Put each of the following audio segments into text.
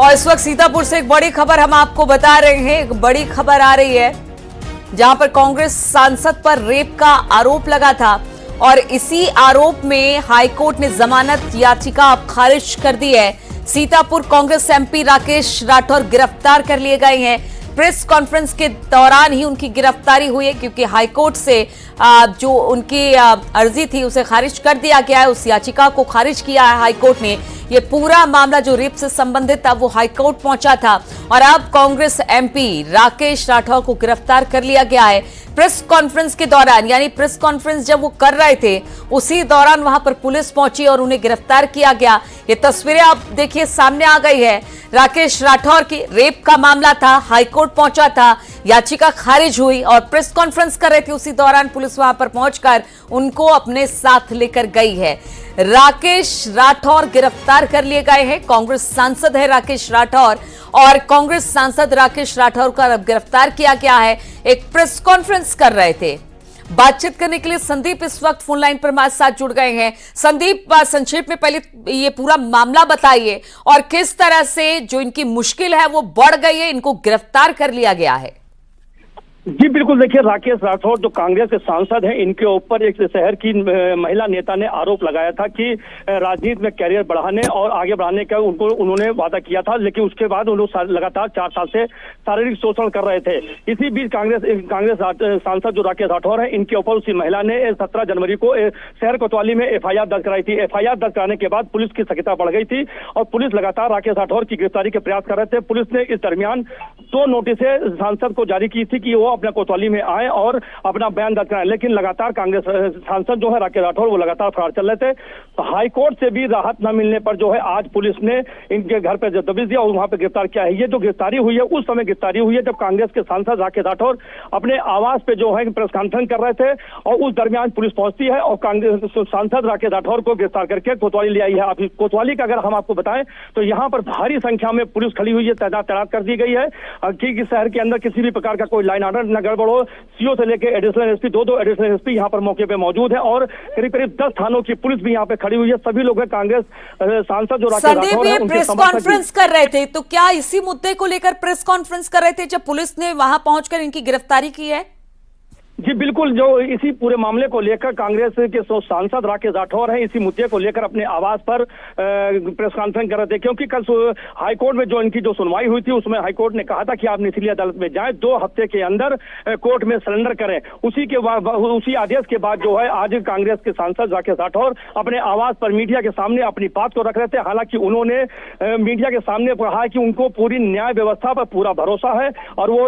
और इस वक्त सीतापुर से एक बड़ी खबर हम आपको बता रहे हैं। एक बड़ी खबर आ रही है जहां पर कांग्रेस सांसद पर रेप का आरोप लगा था और इसी आरोप में हाईकोर्ट ने जमानत याचिका अब खारिज कर दी है। सीतापुर कांग्रेस एमपी राकेश राठौर गिरफ्तार कर लिए गए हैं। प्रेस कॉन्फ्रेंस के दौरान ही उनकी गिरफ्तारी हुई है क्योंकि हाईकोर्ट से जो उनकी अर्जी थी उसे खारिज कर दिया गया है। उस याचिका को खारिज किया है हाईकोर्ट ने। ये पूरा मामला जो रेप से संबंधित था वो हाईकोर्ट पहुंचा था और अब कांग्रेस एमपी राकेश राठौर को गिरफ्तार कर लिया गया है। प्रेस कॉन्फ्रेंस के दौरान, यानी प्रेस कॉन्फ्रेंस जब वो कर रहे थे उसी दौरान वहां पर पुलिस पहुंची और उन्हें गिरफ्तार किया गया। ये तस्वीरें आप देखिए सामने आ गई है। राकेश राठौर की रेप का मामला था, हाईकोर्ट पहुंचा था, याचिका खारिज हुई और प्रेस कॉन्फ्रेंस कर रहे थे। उसी दौरान पुलिस वहां पर पहुंचकर उनको अपने साथ लेकर गई है। राकेश राठौर गिरफ्तार कर लिए गए हैं। कांग्रेस सांसद है राकेश राठौर और कांग्रेस सांसद राकेश राठौर का गिरफ्तार किया गया है। एक प्रेस कॉन्फ्रेंस कर रहे थे। बातचीत करने के लिए संदीप इस वक्त फोन लाइन पर हमारे साथ जुड़ गए हैं। संदीप, संक्षेप में पहले ये पूरा मामला बताइए और किस तरह से जो इनकी मुश्किल है वो बढ़ गई है, इनको गिरफ्तार कर लिया गया है। जी बिल्कुल, देखिए राकेश राठौर जो कांग्रेस के सांसद हैं, इनके ऊपर एक शहर की महिला नेता ने आरोप लगाया था कि राजनीति में कैरियर बढ़ाने और आगे बढ़ाने का उन्होंने वादा किया था, लेकिन उसके बाद उन्होंने लगातार 4 साल से शारीरिक शोषण कर रहे थे। इसी बीच कांग्रेस सांसद जो राकेश राठौर है, इनके ऊपर उसी महिला ने 17 जनवरी को शहर कोतवाली में FIR दर्ज कराई थी। FIR दर्ज कराने के बाद पुलिस की सक्रियता बढ़ गई थी और पुलिस लगातार राकेश राठौर की गिरफ्तारी के प्रयास कर रहे थे। पुलिस ने इस दरमियान 2 नोटिसें सांसद को जारी की थी कि वो अपने कोतवाली में आए और अपना बयान दर्ज कराएं, लेकिन लगातार कांग्रेस सांसद जो है राकेश राठौर वो लगातार फरार चल रहे थे। तो हाईकोर्ट से भी राहत न मिलने पर जो है आज पुलिस ने इनके घर पर दबिश दिया और वहां पर गिरफ्तार किया है। ये जो गिरफ्तारी हुई है उस समय गिरफ्तारी हुई है जब कांग्रेस के सांसद राकेश राठौर अपने आवास पे जो है प्रेस कॉन्फ्रेंस कर रहे थे और उस दरमियान पुलिस पहुंचती है और कांग्रेस सांसद राकेश राठौर को गिरफ्तार करके कोतवाली ले आई है। अब कोतवाली का अगर हम आपको बताएं तो यहाँ पर भारी संख्या में पुलिस खड़ी हुई है, तैनात कर दी गई है कि शहर के अंदर किसी भी प्रकार का कोई लाइन ऑर्डर न गड़बड़ हो। सीओ से लेकर एडिशनल एसपी, 2 एडिशनल एसपी यहाँ पर मौके पे मौजूद है और करीब 10 थानों की पुलिस भी यहाँ पे खड़ी हुई है। सभी लोग कांग्रेस सांसद जो राकेश राठौर है, प्रेस कॉन्फ्रेंस कर रहे थे, तो क्या इसी मुद्दे को लेकर प्रेस कॉन्फ्रेंस कर रहे थे जब पुलिस ने वहां पहुंचकर इनकी गिरफ्तारी की है? जी बिल्कुल, जो इसी पूरे मामले को लेकर कांग्रेस के सांसद राकेश राठौर हैं, इसी मुद्दे को लेकर अपने आवास पर प्रेस कॉन्फ्रेंस कर रहे थे क्योंकि कल हाईकोर्ट में जो इनकी जो सुनवाई हुई थी उसमें हाईकोर्ट ने कहा था कि आप निचली अदालत में जाएं, 2 हफ्ते के अंदर कोर्ट में सरेंडर करें। उसी आदेश के बाद जो है आज कांग्रेस के सांसद राकेश राठौर अपने आवास पर मीडिया के सामने अपनी बात को रख रहे थे। हालांकि उन्होंने मीडिया के सामने कहा कि उनको पूरी न्याय व्यवस्था पर पूरा भरोसा है और वो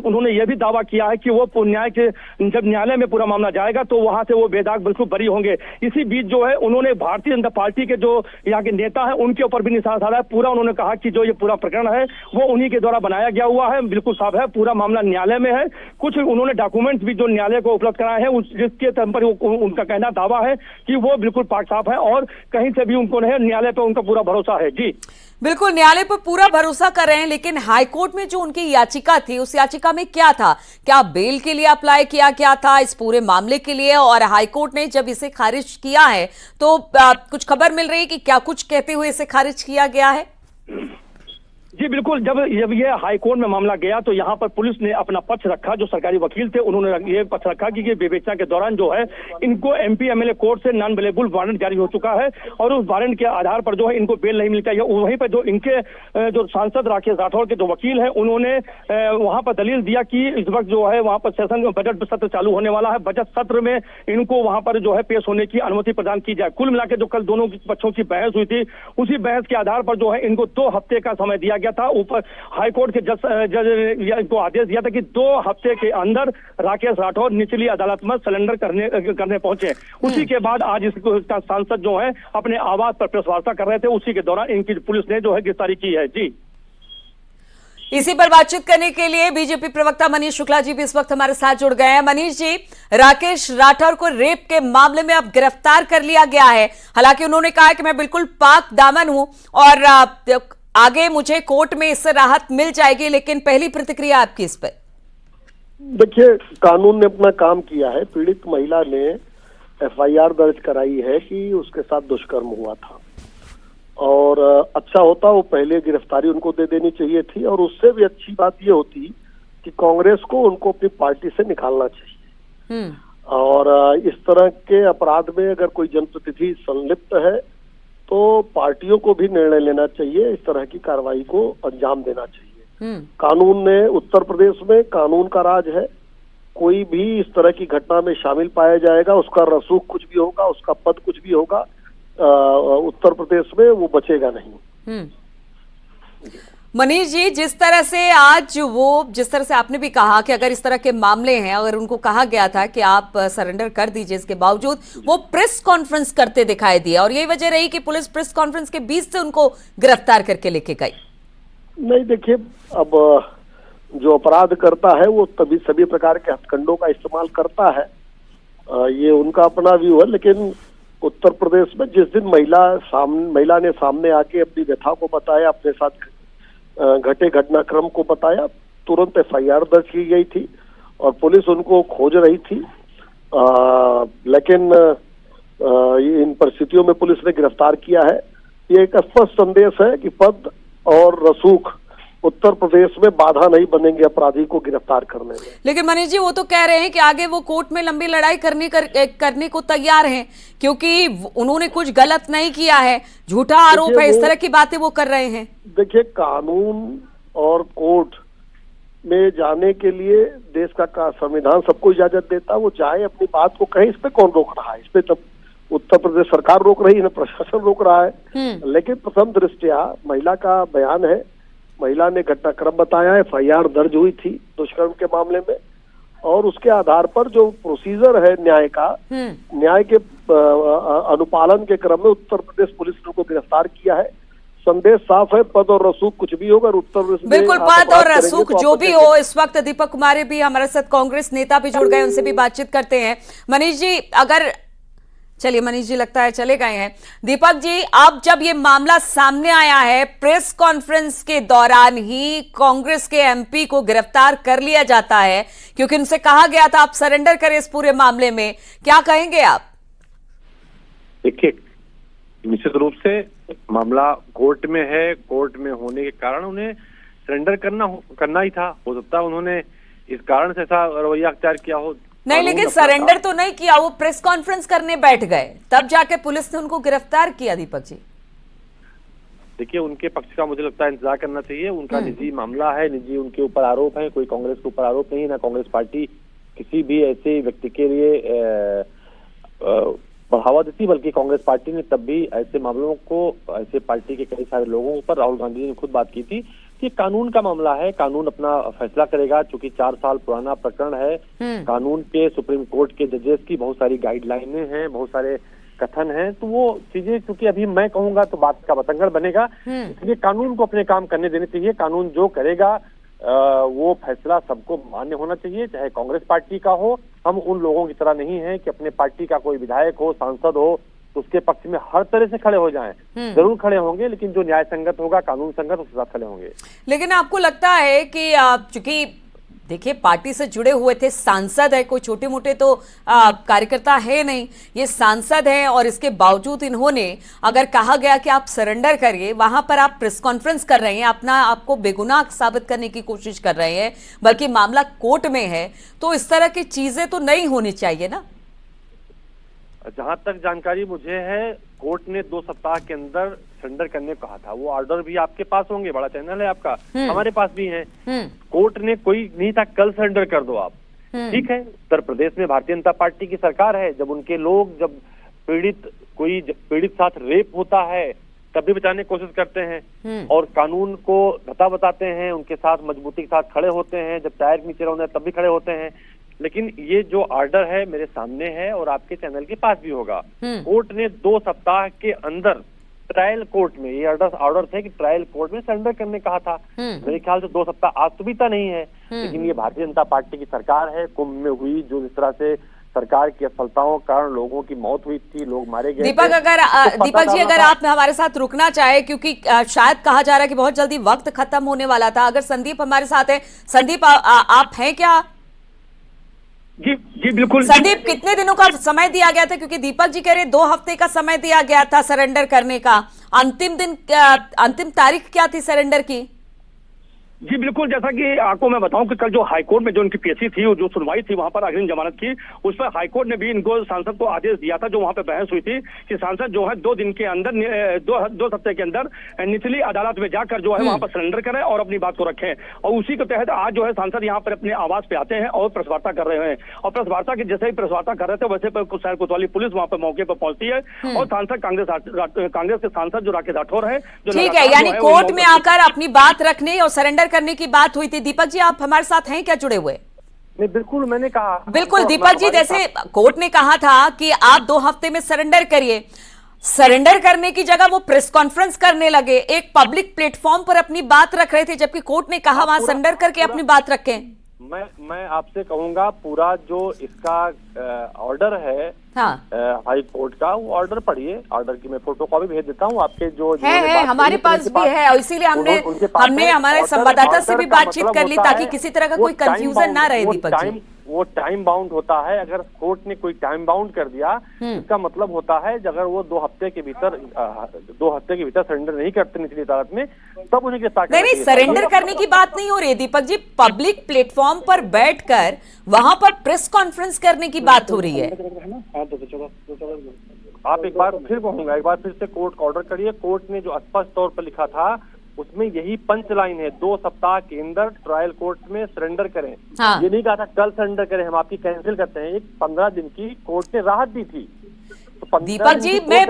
उन्होंने ये भी दावा किया है कि वो न्याय के जब न्यायालय में पूरा मामला जाएगा तो वहां से वो बेदाग बिल्कुल बरी होंगे। इसी बीच जो है उन्होंने भारतीय जनता पार्टी के जो यहाँ के नेता हैं उनके ऊपर भी निशाना साधा है। पूरा उन्होंने कहा कि जो ये पूरा प्रकरण है वो उन्हीं के द्वारा बनाया गया हुआ है, बिल्कुल साफ है, पूरा मामला न्यायालय में है। कुछ उन्होंने डॉक्यूमेंट्स भी जो न्यायालय को उपलब्ध कराए हैं जिसके तम पर उनका कहना दावा है कि वो बिल्कुल पाक साफ है और कहीं से भी उनको नहीं, न्यायालय पर उनका पूरा भरोसा है। जी बिल्कुल, न्यायालय पर पूरा भरोसा कर रहे हैं, लेकिन हाईकोर्ट में जो उनकी याचिका थी उस याचिका में क्या था? क्या बेल के लिए अप्लाई किया गया था इस पूरे मामले के लिए? और हाईकोर्ट ने जब इसे खारिज किया है तो कुछ खबर मिल रही है कि क्या कुछ कहते हुए इसे खारिज किया गया है? जी बिल्कुल, जब ये हाईकोर्ट में मामला गया तो यहाँ पर पुलिस ने अपना पक्ष रखा। जो सरकारी वकील थे उन्होंने ये पक्ष रखा कि ये विवेचना के दौरान जो है इनको MP MLA कोर्ट से नॉन अवेलेबल वारंट जारी हो चुका है और उस वारंट के आधार पर जो है इनको बेल नहीं मिलता है। वहीं पर जो इनके जो सांसद राकेश राठौर के जो वकील हैं उन्होंने वहां पर दलील दिया कि इस वक्त जो है वहां पर सेशन बजट सत्र चालू होने वाला है, बजट सत्र में इनको वहां पर जो है पेश होने की अनुमति प्रदान की जाए। कुल मिलाकर जो कल दोनों पक्षों की बहस हुई थी उसी बहस के आधार पर जो है इनको 2 हफ्ते का समय दिया गया था। ऊपर हाईकोर्ट के जज को आदेश दिया था कि 2 हफ्ते के अंदर राकेश राठौर निचली अदालत में सरेंडर करने पहुंचे। उसी के बाद आज इसका सांसद जो है अपने आवास पर प्रेस वार्ता कर रहे थे, उसी के दौरान इनकी पुलिस ने जो है गिरफ्तारी की है। जी इसी पर बातचीत करने के लिए बीजेपी प्रवक्ता मनीष शुक्ला जी भी इस वक्त हमारे साथ जुड़ गए हैं। मनीष जी, राकेश राठौर को रेप के मामले में अब गिरफ्तार कर लिया गया है। हालांकि उन्होंने कहा है कि मैं बिल्कुल पाक दामन हूं और आगे मुझे कोर्ट में इससे राहत मिल जाएगी, लेकिन पहली प्रतिक्रिया आपकी इस पर? देखिए, कानून ने अपना काम किया है। पीड़ित महिला ने FIR दर्ज कराई है कि उसके साथ दुष्कर्म हुआ था और अच्छा होता वो पहले गिरफ्तारी उनको दे देनी चाहिए थी, और उससे भी अच्छी बात ये होती कि कांग्रेस को उनको अपनी पार्टी से निकालना चाहिए। और इस तरह के अपराध में अगर कोई जनप्रतिनिधि संलिप्त है तो पार्टियों को भी निर्णय लेना चाहिए, इस तरह की कार्रवाई को अंजाम देना चाहिए। कानून ने उत्तर प्रदेश में कानून का राज है, कोई भी इस तरह की घटना में शामिल पाया जाएगा, उसका रसूख कुछ भी होगा, उसका पद कुछ भी होगा, उत्तर प्रदेश में वो बचेगा नहीं। मनीष जी, जिस तरह से जिस तरह से आपने भी कहा कि अगर इस तरह के मामले हैं, अगर उनको कहा गया था कि आप सरेंडर कर दीजिए, इसके बावजूद वो प्रेस कॉन्फ्रेंस करते दिखाई दिए, और यही वजह रही कि पुलिस प्रेस कॉन्फ्रेंस के बीच से उनको गिरफ्तार करके लेके गई। नहीं, देखिए, अब जो अपराध करता है वो तभी सभी प्रकार के हथकंडों का इस्तेमाल करता है, ये उनका अपना व्यू है। लेकिन उत्तर प्रदेश में जिस दिन महिला ने सामने आके अपनी व्यथा को बताया, अपने साथ घटे घटनाक्रम को बताया, तुरंत एफआईआर दर्ज की गई थी और पुलिस उनको खोज रही थी। लेकिन इन परिस्थितियों में पुलिस ने गिरफ्तार किया है। ये एक स्पष्ट संदेश है कि पद और रसूख उत्तर प्रदेश में बाधा नहीं बनेंगे अपराधी को गिरफ्तार करने में। लेकिन मनीष जी, वो तो कह रहे हैं कि आगे वो कोर्ट में लंबी लड़ाई करने को तैयार हैं, क्योंकि उन्होंने कुछ गलत नहीं किया है, झूठा आरोप है, इस तरह की बातें वो कर रहे हैं। देखिए, कानून और कोर्ट में जाने के लिए देश का संविधान सबको इजाजत देता है, वो चाहे अपनी बात को कहे। इस पे कौन रोक रहा है? इस पे तब उत्तर प्रदेश सरकार रोक रही है, न प्रशासन रोक रहा है। लेकिन प्रथम दृष्टया महिला का बयान है, महिला ने घटनाक्रम बताया, एफआईआर दर्ज हुई थी दुष्कर्म के मामले में, और उसके आधार पर जो प्रोसीजर है न्याय का, न्याय के अनुपालन के क्रम में उत्तर प्रदेश पुलिस ने उनको गिरफ्तार किया है। संदेश साफ है, पद और रसूख कुछ भी होगा, उत्तर प्रदेश बिल्कुल पद और रसूख जो भी हो। इस वक्त दीपक कुमारी भी हमारे साथ, कांग्रेस नेता भी जुड़ गए, उनसे भी बातचीत करते हैं। मनीष जी, चलिए, मनीष जी लगता है चले गए हैं। दीपक जी, अब जब ये मामला सामने आया है, प्रेस कॉन्फ्रेंस के दौरान ही कांग्रेस के एमपी को गिरफ्तार कर लिया जाता है, क्योंकि उनसे कहा गया था आप सरेंडर करें इस पूरे मामले में, क्या कहेंगे आप? देखिए, निश्चित रूप से मामला कोर्ट में है, कोर्ट में होने के कारण उन्हें सरेंडर करना ही था। हो सकता है उन्होंने इस कारण से ऐसा रवैया अख्तियार किया हो। नहीं, लेकिन सरेंडर तो नहीं किया, वो प्रेस कॉन्फ्रेंस करने बैठ गए, तब जाके पुलिस ने उनको गिरफ्तार किया। दीपक जी, देखिए, उनके पक्ष का मुझे लगता है इंतजार करना चाहिए। उनका निजी मामला है, निजी उनके ऊपर आरोप है, कोई कांग्रेस के ऊपर आरोप नहीं है, ना कांग्रेस पार्टी किसी भी ऐसे व्यक्ति के लिए बढ़ावा देती, बल्कि कांग्रेस पार्टी ने तब भी ऐसे मामलों को, ऐसे पार्टी के कई सारे लोगों पर राहुल गांधी जी ने खुद बात की थी कि कानून का मामला है, कानून अपना फैसला करेगा। चूंकि 4 साल पुराना प्रकरण है, कानून के सुप्रीम कोर्ट के जजेस की बहुत सारी गाइडलाइनें हैं, बहुत सारे कथन हैं, तो वो चीजें चूंकि अभी मैं कहूंगा तो बात का बतंगड़ बनेगा, इसलिए कानून को अपने काम करने देने चाहिए। कानून जो करेगा वो फैसला सबको मान्य होना चाहिए, चाहे कांग्रेस पार्टी का हो। हम उन लोगों की तरह नहीं है कि अपने पार्टी का कोई विधायक हो, सांसद हो, तो उसके पक्ष में हर तरह से खड़े हो जाएं। जरूर खड़े होंगे, लेकिन जो न्याय संगत होगा, कानून संगत, उसके साथ खड़े होंगे। लेकिन आपको लगता है कि चूंकि देखिए पार्टी से जुड़े हुए थे, सांसद है, कोई छोटे मोटे तो कार्यकर्ता है नहीं, ये सांसद हैं, और इसके बावजूद इन्होंने, अगर कहा गया कि आप सरेंडर करिए, वहां पर आप प्रेस कॉन्फ्रेंस कर रहे हैं, अपना आपको बेगुनाह साबित करने की कोशिश कर रहे हैं, बल्कि मामला कोर्ट में है, तो इस तरह की चीजें तो नहीं होनी चाहिए ना। जहां तक जानकारी मुझे है, कोर्ट ने 2 सप्ताह के अंदर सरेंडर करने को कहा था। वो ऑर्डर भी आपके पास होंगे, बड़ा चैनल है आपका, हमारे पास भी है। कोर्ट ने कोई नहीं था, कल सरेंडर कर दो आप, ठीक है। उत्तर प्रदेश में भारतीय जनता पार्टी की सरकार है, जब उनके लोग, जब पीड़ित साथ रेप होता है तब भी बचाने की कोशिश करते हैं, और कानून को धता बताते हैं, उनके साथ मजबूती के साथ खड़े होते हैं, जब टायर नीचे होते हैं तब भी खड़े होते हैं। लेकिन ये जो ऑर्डर है मेरे सामने है और आपके चैनल के पास भी होगा। कोर्ट ने 2 सप्ताह के अंदर ट्रायल कोर्ट में, ये ऑर्डर थे कि ट्रायल कोर्ट में सरेंडर करने कहा था। मेरे ख्याल से 2 सप्ताह आज तो बीता नहीं है, लेकिन ये भारतीय जनता पार्टी की सरकार है। कुंभ में हुई जो जिस तरह से सरकार की असफलताओं के कारण लोगों की मौत हुई थी, लोग मारे गए। दीपक जी, अगर आप हमारे साथ रुकना चाहे, क्योंकि शायद कहा जा रहा है कि बहुत जल्दी वक्त खत्म होने वाला था। अगर संदीप हमारे साथ है, संदीप आप हैं क्या? जी बिल्कुल। संदीप, कितने दिनों का समय दिया गया था? क्योंकि दीपक जी कह रहे 2 हफ्ते का समय दिया गया था सरेंडर करने का। अंतिम तारीख क्या थी सरेंडर की? जी बिल्कुल, जैसा कि आपको मैं बताऊं कि कल जो हाईकोर्ट में जो उनकी पीएससी थी, जो सुनवाई थी वहां पर अग्रिम जमानत की, उस पर हाईकोर्ट ने भी इनको सांसद को आदेश दिया था, जो वहां पर बहस हुई थी कि सांसद जो है 2 दिन के अंदर 2 हफ्ते के अंदर निचली अदालत में जाकर जो है वहां पर सरेंडर करें और अपनी बात को रखें। और उसी के तहत आज जो है सांसद यहाँ पर अपने आवास पे आते हैं और प्रेस वार्ता कर रहे हैं। और प्रेस वार्ता के जैसे ही प्रेस वार्ता कर रहे थे वैसे शहर कोतवाली पुलिस वहां पर मौके पर पहुंचती है और सांसद कांग्रेस के सांसद जो राकेश राठौर है, जो ठीक है, यानी कोर्ट में आकर अपनी बात रखने और सरेंडर करने की बात हुई थी। दीपक जी, आप हमारे साथ हैं क्या जुड़े हुए? नहीं, बिल्कुल, मैंने कहा बिल्कुल दीपक जी, जैसे कोर्ट ने कहा था कि आप 2 हफ्ते में सरेंडर करिए, सरेंडर करने की जगह वो प्रेस कॉन्फ्रेंस करने लगे, एक पब्लिक प्लेटफॉर्म पर अपनी बात रख रहे थे, जबकि कोर्ट ने कहा वहां सरेंडर करके अपनी बात रखें। मैं आपसे कहूंगा, पूरा जो इसका ऑर्डर है हाई कोर्ट का, वो ऑर्डर पढ़िए। ऑर्डर की मैं फोटो कॉपी भेज देता हूँ आपके जो है हमारे पास भी है, और इसीलिए हमने हमारे संवाददाता से भी बातचीत कर ली ताकि किसी तरह का कोई कंफ्यूजन ना रहे। दीपक जी, वो टाइम बाउंड होता है। अगर कोर्ट ने कोई टाइम बाउंड कर दिया, इसका मतलब होता है अगर वो 2 हफ्ते के भीतर सरेंडर नहीं करते निचली अदालत में, तब उन्हें गिरफ्तार करना चाहिए। नहीं, सरेंडर करने की बात नहीं हो रही है दीपक जी, पब्लिक प्लेटफॉर्म पर बैठकर वहां पर प्रेस कॉन्फ्रेंस करने की बात हो रही है। आप एक बार फिर कहूंगा, एक बार फिर से कोर्ट का ऑर्डर करिए। कोर्ट ने जो स्पष्ट तौर पर लिखा था उसमें यही पंच लाइन है, 2 सप्ताह के अंदर ट्रायल कोर्ट में सरेंडर करें। ये नहीं कहा था कल सरेंडर करें, हम आपकी कैंसिल करते हैं। एक 15 दिन की कोर्ट ने राहत दी थी। तो दीपक जी, मैं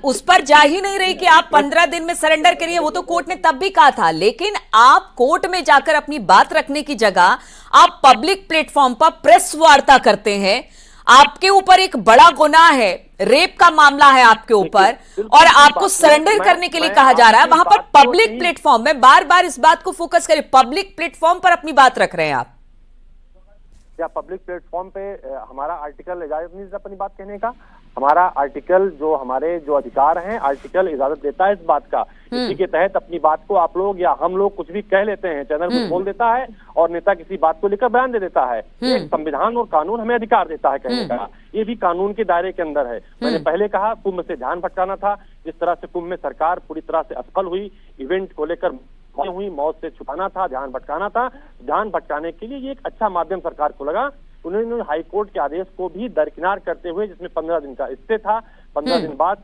उस पर जा ही नहीं रही कि आप 15 दिन में सरेंडर करिए, वो तो कोर्ट ने तब भी कहा था। लेकिन आप कोर्ट में जाकर अपनी बात रखने की जगह आप पब्लिक प्लेटफॉर्म पर प्रेस वार्ता करते हैं। आपके ऊपर एक बड़ा गुनाह है, रेप का मामला है आपके ऊपर, और आपको सरेंडर करने के लिए कहा जा रहा है। वहां पर पब्लिक प्लेटफॉर्म में बार बार इस बात को फोकस करें, पब्लिक प्लेटफॉर्म पर अपनी बात रख रहे हैं आप। क्या पब्लिक प्लेटफॉर्म पे हमारा आर्टिकल इजाजत नहीं देता अपनी बात कहने का? हमारा आर्टिकल, जो हमारे जो अधिकार हैं, आर्टिकल इजाजत देता है इस बात का। इसी के तहत अपनी बात को आप लोग या हम लोग कुछ भी कह लेते हैं, चैनल को खोल देता है और नेता किसी बात को लेकर बयान दे देता है। एक संविधान और कानून हमें अधिकार देता है कहने का, ये भी कानून के दायरे के अंदर है। मैंने पहले कहा कुंभ से ध्यान भटकाना था, जिस तरह से कुंभ में सरकार पूरी तरह से असफल हुई, इवेंट को लेकर हुई, मौत से छुपाना था, ध्यान भटकाना था। ध्यान भटकाने के लिए ये एक अच्छा माध्यम सरकार को लगा। उन्होंने हाईकोर्ट के आदेश को भी दरकिनार करते हुए, जिसमें 15 दिन का स्टे था, 15 दिन बाद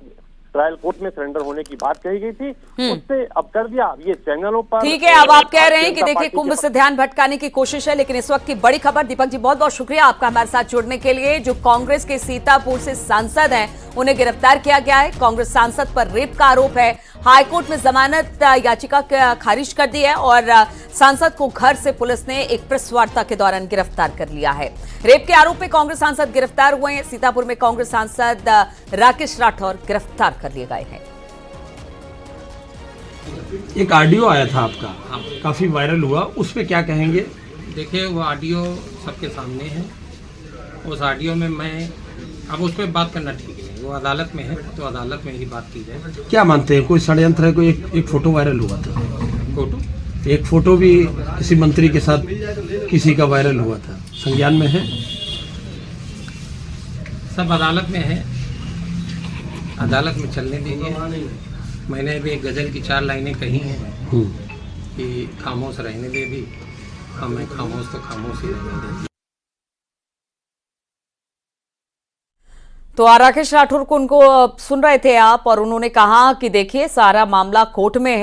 ट्रायल कोर्ट में सरेंडर होने की बात कही गई थी, उससे अब कर दिया। अब ये चैनलों पर ठीक है, अब आप कह रहे हैं कि देखिए कुंभ से ध्यान भटकाने की कोशिश है, लेकिन इस वक्त की बड़ी खबर। दीपक जी, बहुत बहुत शुक्रिया आपका हमारे साथ जुड़ने के लिए। जो कांग्रेस के सीतापुर से सांसद हैं, उन्हें गिरफ्तार किया गया है। कांग्रेस सांसद पर रेप का आरोप है। हाईकोर्ट में जमानत याचिका खारिज कर दी है और सांसद को घर से पुलिस ने एक प्रेस वार्ता के दौरान गिरफ्तार कर लिया है। रेप के आरोप में कांग्रेस सांसद गिरफ्तार हुए हैं। सीतापुर में कांग्रेस सांसद राकेश राठौर गिरफ्तार कर लिए गए हैं। एक ऑडियो आया था आपका, काफी वायरल हुआ, उस पे क्या कहेंगे? देखिए, वो ऑडियो सबके सामने है। उस ऑडियो में मैं अब उस पर बात करना ठीक नहीं, वो अदालत में है तो अदालत में ही बात की जाए। क्या मानते हैं, कोई षड्यंत्र है? कोई एक फोटो वायरल हुआ था, फोटो एक फोटो भी किसी मंत्री के साथ किसी का वायरल हुआ था, संज्ञान में है? सब अदालत में है, अदालत में चलने दीजिए। मैंने भी एक गजल की 4 लाइनें कही हैं कि खामोश रहने दे भी, मैं खामोश तो खामोश ही रहने दे। तो राकेश राठौर को उनको सुन रहे थे आप, और उन्होंने कहा कि देखिए सारा मामला कोर्ट में है।